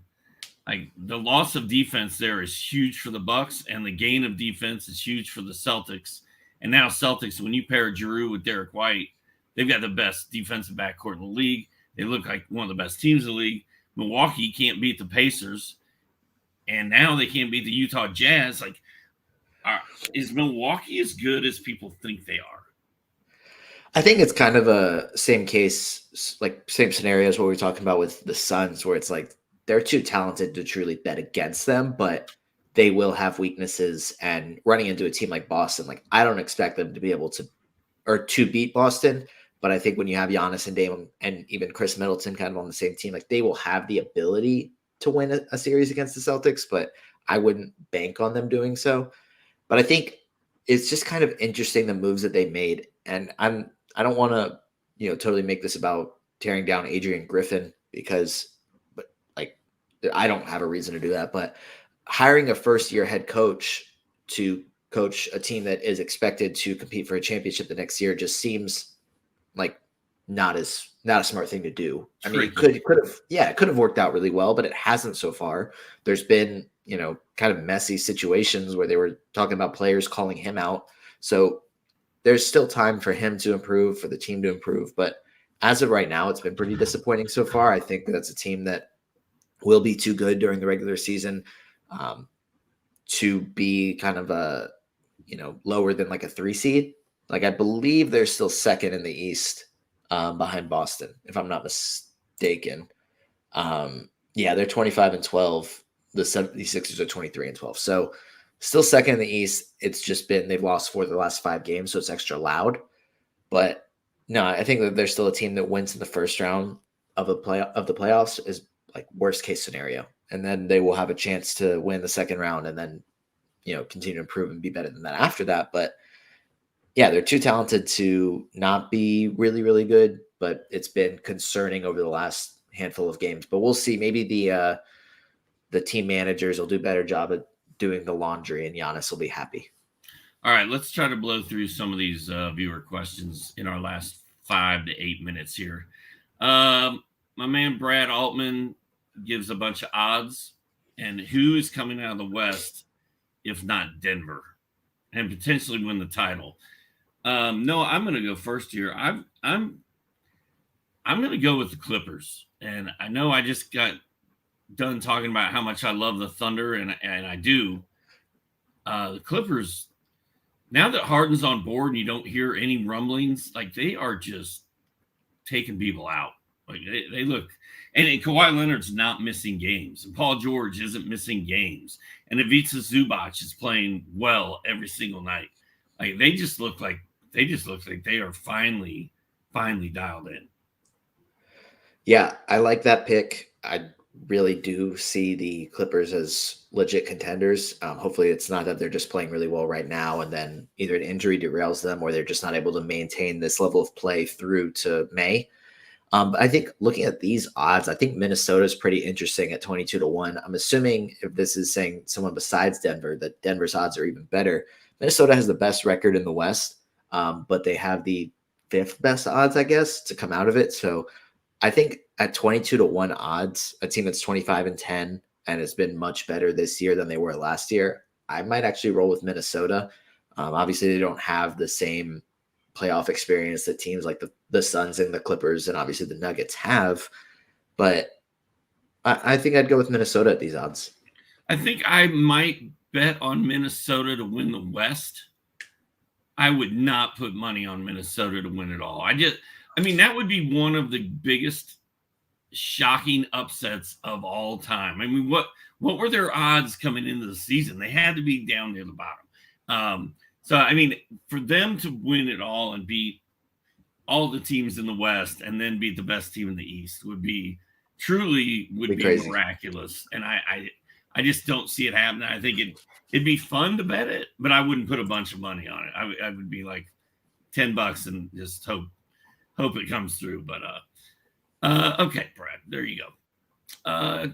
like, the loss of defense there is huge for the Bucks, and the gain of defense is huge for the Celtics. And now Celtics, when you pair Jrue with Derek White, they've got the best defensive backcourt in the league. They look like one of the best teams in the league. Milwaukee can't beat the Pacers, and now they can't beat the Utah Jazz. Like, is Milwaukee as good as people think they are? I think it's kind of a same case, like same scenario as what we were talking about with the Suns, where it's like they're too talented to truly bet against them, but they will have weaknesses. And running into a team like Boston, like I don't expect them to be able to or to beat Boston. But I think when you have Giannis and Dame and even Chris Middleton kind of on the same team, like they will have the ability to win a series against the Celtics, but I wouldn't bank on them doing so. But I think it's just kind of interesting the moves that they made. And I don't want to, totally make this about tearing down Adrian Griffin because but like I don't have a reason to do that, but hiring a first year head coach to coach a team that is expected to compete for a championship the next year just seems like not a smart thing to do. I mean, it could have worked out really well, but it hasn't so far. There's been, kind of messy situations where they were talking about players calling him out. So there's still time for him to improve, for the team to improve. But as of right now, it's been pretty disappointing so far. I think that's a team that will be too good during the regular season to be kind of a, lower than like a 3 seed. Like I believe they're still second in the East behind Boston, if I'm not mistaken. Yeah, they're 25-12. The 76ers are 23-12. So still second in the East. It's just been they've lost 4 of the last 5 games, so it's extra loud. But no, I think that there's still a team that wins in the first round of the playoffs is like worst case scenario, and then they will have a chance to win the second round, and then continue to improve and be better than that after that. But yeah, they're too talented to not be really, really good, but it's been concerning over the last handful of games. But we'll see. Maybe the team managers will do a better job at doing the laundry, and Giannis will be happy. All right, let's try to blow through some of these viewer questions in our last 5 to 8 minutes here. My man Brad Altman gives a bunch of odds, and who is coming out of the West, if not Denver, and potentially win the title. No, I'm going to go first here. I'm going to go with the Clippers, and I know I just got done talking about how much I love the Thunder, and I do. The Clippers, now that Harden's on board and you don't hear any rumblings, like they are just taking people out. Like they look, and Kawhi Leonard's not missing games, and Paul George isn't missing games, and Ivica Zubac is playing well every single night. Like they just look like they are finally dialed in. Yeah, I like that pick. I really do see the Clippers as legit contenders. Hopefully it's not that they're just playing really well right now and then either an injury derails them or they're just not able to maintain this level of play through to May. But I think looking at these odds, I think Minnesota is pretty interesting at 22-1. I'm assuming if this is saying someone besides Denver, that Denver's odds are even better. Minnesota has the best record in the West, but they have the 5th best odds, I guess, to come out of it. So I think at 22-1 odds, a team that's 25-10 and has been much better this year than they were last year, I might actually roll with Minnesota. Obviously, they don't have the same playoff experience that teams like the Suns and the Clippers and obviously the Nuggets have, but I think I'd go with Minnesota at these odds. I think I might bet on Minnesota to win the West. I would not put money on Minnesota to win it all. I mean, that would be one of the biggest shocking upsets of all time. I mean, what were their odds coming into the season? They had to be down near the bottom. So, I mean, for them to win it all and beat all the teams in the West and then beat the best team in the East would be crazy. Miraculous. And I just don't see it happening. I think it'd be fun to bet it, but I wouldn't put a bunch of money on it. I would be like $10 and just hope it comes through. But okay, Brad, there you go.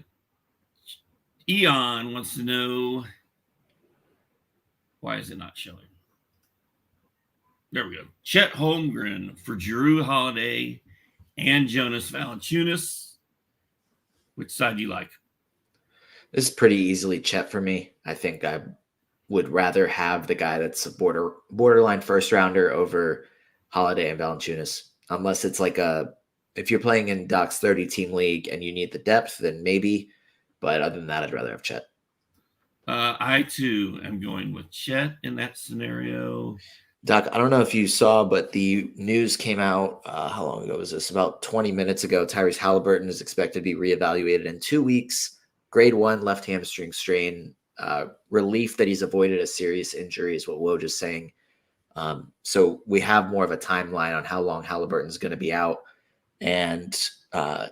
Eon wants to know, why is it not showing? There we go. Chet Holmgren for Jrue Holiday and Jonas Valanciunas. Which side do you like? This is pretty easily Chet for me. I think I would rather have the guy that's a borderline first rounder over Holiday and Valanciunas. Unless it's like if you're playing in Doc's 30-team league and you need the depth, then maybe. But other than that, I'd rather have Chet. I, too, am going with Chet in that scenario. Doc, I don't know if you saw, but the news came out. How long ago was this? About 20 minutes ago. Tyrese Haliburton is expected to be reevaluated in 2 weeks. Grade 1 left hamstring strain. Relief that he's avoided a serious injury is what Woj is saying. So we have more of a timeline on how long Haliburton is going to be out. And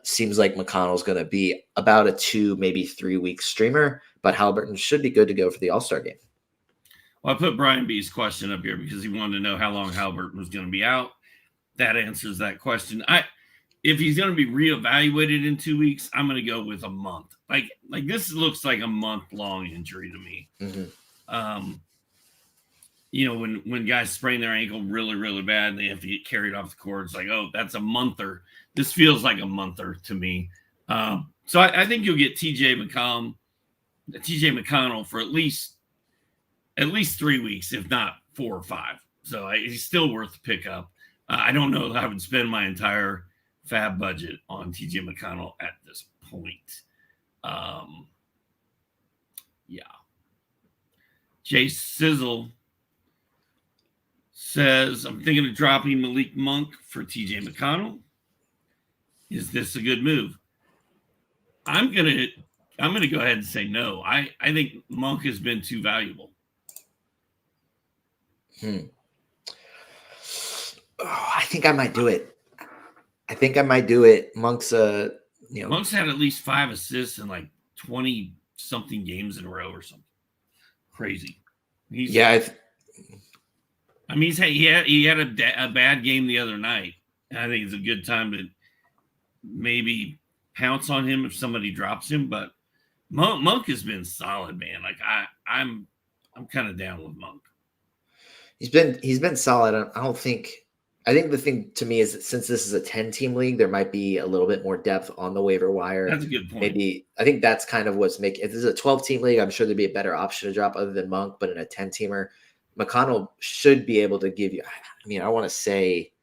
seems like McConnell's going to be about a 2, maybe 3 week streamer. But Haliburton should be good to go for the All-Star game. Well, I put Brian B's question up here because he wanted to know how long Haliburton was going to be out. That answers that question. If he's going to be reevaluated in 2 weeks, I'm going to go with a month. Like this looks like a month-long injury to me. Mm-hmm. When guys sprain their ankle really, really bad and they have to get carried off the court, it's like, oh, that's a monther. This feels like a monther to me. So I think you'll get TJ McConnell for at least 3 weeks, if not 4 or 5. So he's still worth the pickup. I don't know if I would spend my entire fab budget on TJ McConnell at this point. Yeah. Jay Sizzle says, I'm thinking of dropping Malik Monk for TJ McConnell. Is this a good move? I'm gonna go ahead and say no. I think Monk has been too valuable. Oh, I think I might do it. Monk's Monk's had at least 5 assists in like 20 something games in a row or something. Crazy. He had a bad game the other night. I think it's a good time to maybe pounce on him if somebody drops him. But Monk has been solid, man. Like I'm kind of down with Monk. He's been solid. I think the thing to me is that since this is a 10-team league, there might be a little bit more depth on the waiver wire. That's a good point. Maybe I think that's kind of what's making. If this is a 12-team league, I'm sure there'd be a better option to drop other than Monk. But in a 10-teamer, McConnell should be able to give you. I mean, I want to say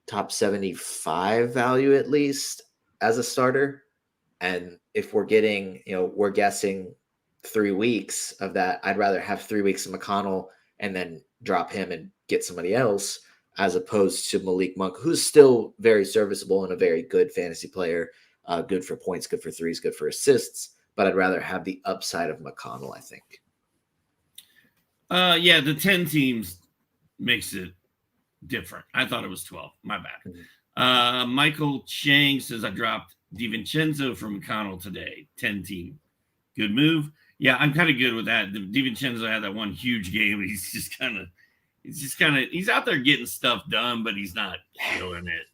top 75 value at least as a starter. And if we're getting, we're guessing 3 weeks of that, I'd rather have 3 weeks of McConnell and then drop him and get somebody else, as opposed to Malik Monk, who's still very serviceable and a very good fantasy player, good for points, good for threes, good for assists. But I'd rather have the upside of McConnell, I think. The 10 teams makes it different. I thought it was 12. My bad. Mm-hmm. Michael Chang says I dropped DiVincenzo from McConnell today. 10 team. Good move. Yeah, I'm kind of good with that. DiVincenzo had that one huge game. He's out there getting stuff done, but he's not killing it.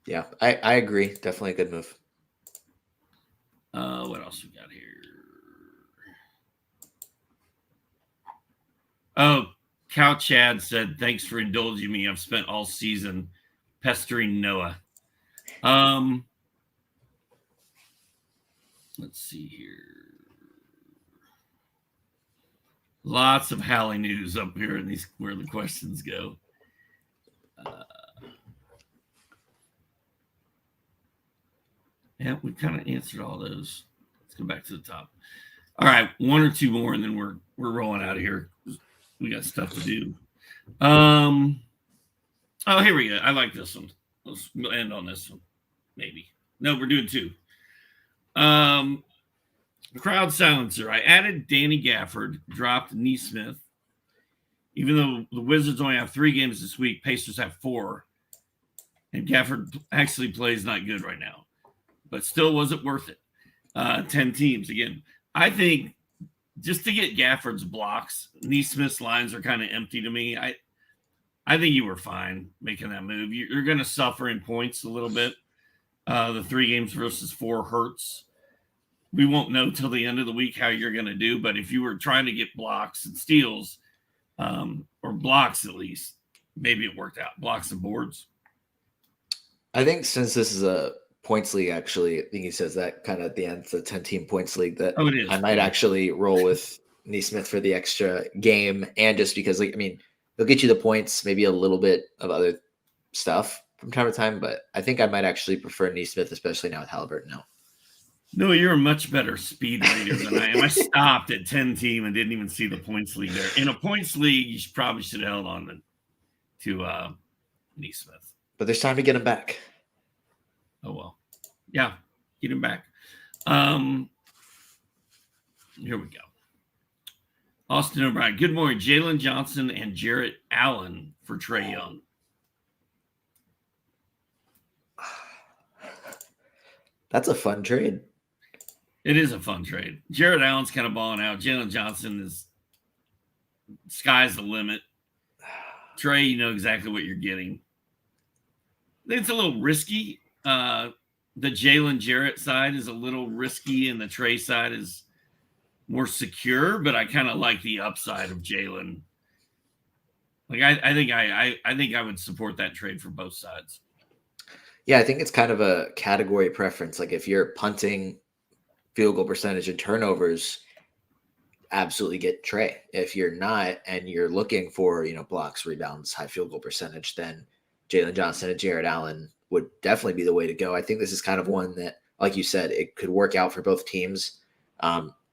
Yeah, I agree. Definitely a good move. What else we got here? Oh, Cow Chad said, thanks for indulging me. I've spent all season pestering Noah. Let's see here. Lots of Hallie news up here in these where the questions go. Yeah, we kind of answered all those. Let's go back to the top. All right, 1 or 2 more, and then we're rolling out of here. We got stuff to do. Oh, here we go. I like this one. Let's end on this one. Maybe. No, we're doing 2. Crowd silencer. I added Danny Gafford, dropped Nesmith. Even though the Wizards only have 3 games this week, Pacers have 4. And Gafford actually plays not good right now. But still wasn't worth it. 10 teams. Again, I think just to get Gafford's blocks, Nesmith's lines are kind of empty to me. I think you were fine making that move. You're going to suffer in points a little bit. The 3 games versus 4 hurts. We won't know till the end of the week how you're going to do. But if you were trying to get blocks and steals, or blocks at least, maybe it worked out. Blocks and boards. I think since this is a points league, actually, I think he says that kind of at the end, it's a 10-team points league, that it is. I might actually roll with Nesmith for the extra game. And just because, they'll get you the points, maybe a little bit of other stuff from time to time. But I think I might actually prefer Nesmith, especially now with Haliburton out. No, you're a much better speed reader than I am. I stopped at 10 team and didn't even see the points league there. In a points league, you probably should have held on to Nesmith. But there's time to get him back. Oh, well. Yeah, get him back. Here we go. Austin O'Brien. Good morning. Jalen Johnson and Jarrett Allen for Trae Young. That's a fun trade. It is a fun trade. Jarrett Allen's kind of balling out. Jalen Johnson is sky's the limit. Trae, you know exactly what you're getting. I think it's a little risky. The Jalen Jarrett side is a little risky, and the Trae side is more secure. But I kind of like the upside of Jalen. Like I think I would support that trade for both sides. Yeah, I think it's kind of a category preference. Like if you're punting, field goal percentage, and turnovers, absolutely get Trae. If you're not and you're looking for, blocks, rebounds, high field goal percentage, then Jalen Johnson and Jarrett Allen would definitely be the way to go. I think this is kind of one that, like you said, it could work out for both teams.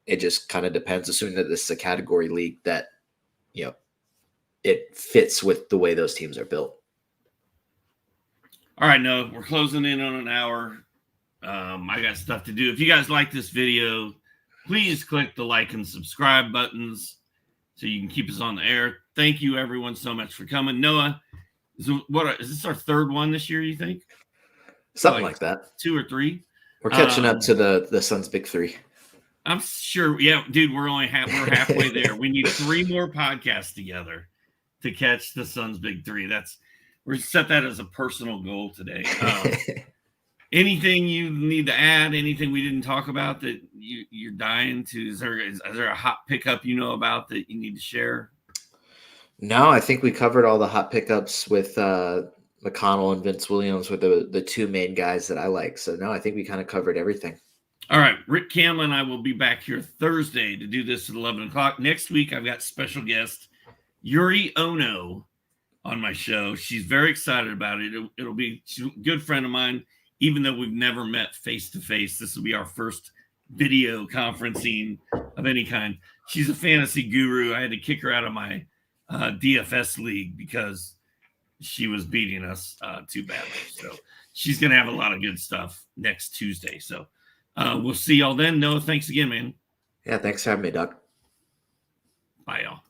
It just kind of depends, assuming that this is a category league that, it fits with the way those teams are built. All right, no, we're closing in on an hour. I got stuff to do. If you guys like this video, please click the like and subscribe buttons so you can keep us on the air. Thank you, everyone, so much for coming. Noah, is this our third one this year, you think? Something like that. 2 or 3? We're catching up to the Suns' big 3. I'm sure. Yeah, dude, we're halfway there. We need 3 more podcasts together to catch the Suns' big 3. We're set that as a personal goal today. Anything you need to add? Anything we didn't talk about that you're dying to? Is there a hot pickup about that you need to share? No, I think we covered all the hot pickups with McConnell and Vince Williams were the 2 main guys that I like. So no, I think we kind of covered everything. All right, Rick Campbell and I will be back here Thursday to do this at 11 o'clock. Next week, I've got special guest Yuri Ono on my show. She's very excited about it. She's a good friend of mine, even though we've never met face-to-face. This will be our first video conferencing of any kind. She's a fantasy guru. I had to kick her out of my DFS league because she was beating us too badly. So she's going to have a lot of good stuff next Tuesday. So we'll see y'all then. Noah, thanks again, man. Yeah, thanks for having me, Doc. Bye, y'all.